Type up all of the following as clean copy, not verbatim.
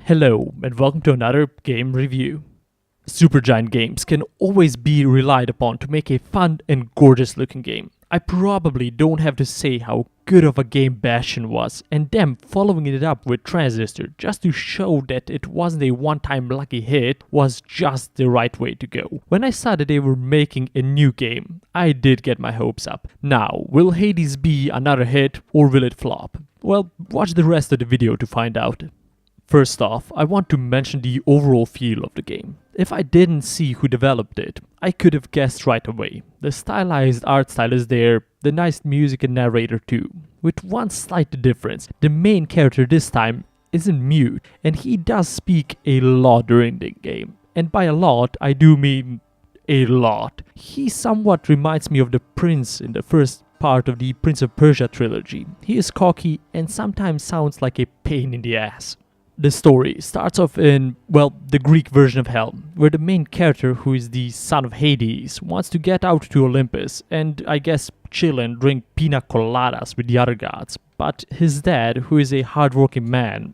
Hello and welcome to another game review. Supergiant games can always be relied upon to make a fun and gorgeous looking game. I probably don't have to say how good of a game Bastion was, and them following it up with Transistor just to show that it wasn't a one-time lucky hit was just the right way to go. When I saw that they were making a new game, I did get my hopes up. Now, will Hades be another hit or will it flop? Well, watch the rest of the video to find out. First off, I want to mention the overall feel of the game. If I didn't see who developed it, I could have guessed right away. The stylized art style is there, the nice music and narrator too. With one slight difference, the main character this time isn't mute, and he does speak a lot during the game. And by a lot, I do mean a lot. He somewhat reminds me of the prince in the first part of the Prince of Persia trilogy. He is cocky and sometimes sounds like a pain in the ass. The story starts off in, well, the Greek version of Hell, where the main character, who is the son of Hades, wants to get out to Olympus and, I guess, chill and drink pina coladas with the other gods. But his dad, who is a hardworking man,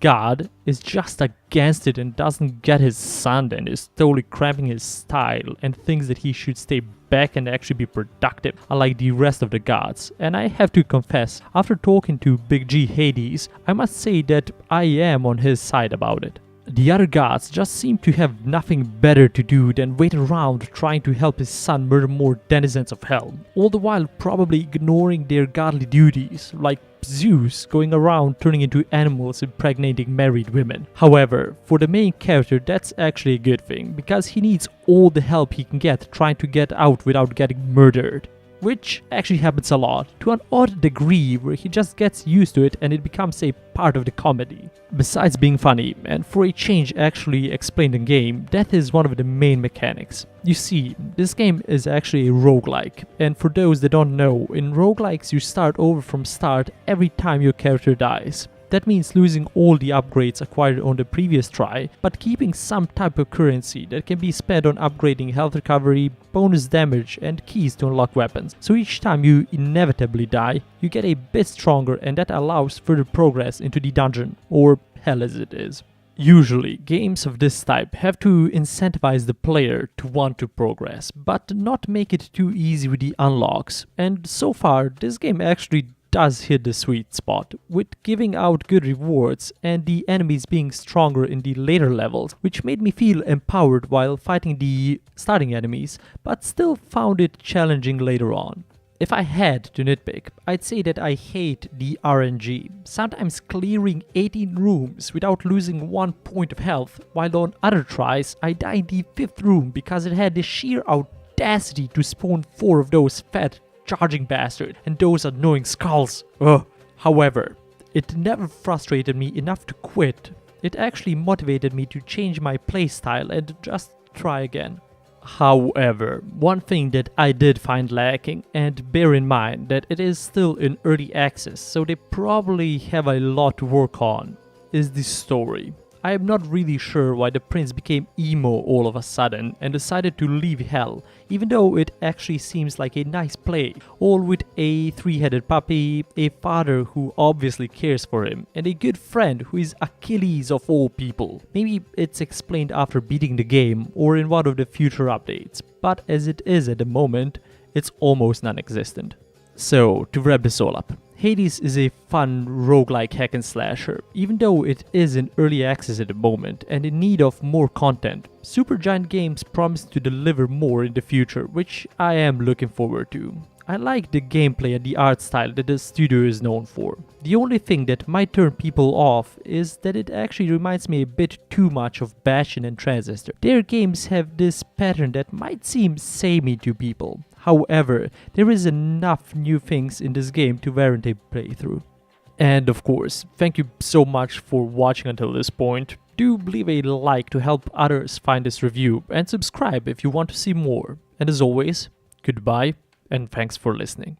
God, is just against it and doesn't get his son and is totally cramping his style and thinks that he should stay back and actually be productive, unlike the rest of the gods. And I have to confess, after talking to Big G Hades, I must say that I am on his side about it. The other gods just seem to have nothing better to do than wait around trying to help his son murder more denizens of hell, all the while probably ignoring their godly duties, like Zeus going around turning into animals impregnating married women. However, for the main character that's actually a good thing, because he needs all the help he can get trying to get out without getting murdered. Which actually happens a lot, to an odd degree where he just gets used to it and it becomes a part of the comedy. Besides being funny, and for a change actually explained in game, death is one of the main mechanics. You see, this game is actually a roguelike, and for those that don't know, in roguelikes you start over from start every time your character dies. That means losing all the upgrades acquired on the previous try, but keeping some type of currency that can be spent on upgrading health recovery, bonus damage, and keys to unlock weapons. So each time you inevitably die, you get a bit stronger, and that allows further progress into the dungeon, or hell as it is. Usually, games of this type have to incentivize the player to want to progress, but not make it too easy with the unlocks. And so far, this game actually does hit the sweet spot, with giving out good rewards and the enemies being stronger in the later levels, which made me feel empowered while fighting the starting enemies, but still found it challenging later on. If I had to nitpick, I'd say that I hate the RNG, sometimes clearing 18 rooms without losing 1 point of health, while on other tries I died in the 5th room because it had the sheer audacity to spawn 4 of those fat charging bastard and those annoying skulls. Ugh. However, it never frustrated me enough to quit. It actually motivated me to change my playstyle and just try again. However, one thing that I did find lacking, and bear in mind that it is still in early access, so they probably have a lot to work on, is the story. I am not really sure why the prince became emo all of a sudden and decided to leave hell, even though it actually seems like a nice play, all with a 3-headed puppy, a father who obviously cares for him, and a good friend who is Achilles of all people. Maybe it's explained after beating the game or in one of the future updates, but as it is at the moment, it's almost non-existent. So, to wrap this all up, Hades is a fun roguelike hack and slasher, even though it is in early access at the moment and in need of more content. Supergiant Games promise to deliver more in the future, which I am looking forward to. I like the gameplay and the art style that the studio is known for. The only thing that might turn people off is that it actually reminds me a bit too much of Bastion and Transistor. Their games have this pattern that might seem samey to people. However, there is enough new things in this game to warrant a playthrough. And of course, thank you so much for watching until this point. Do leave a like to help others find this review and subscribe if you want to see more. And as always, goodbye and thanks for listening.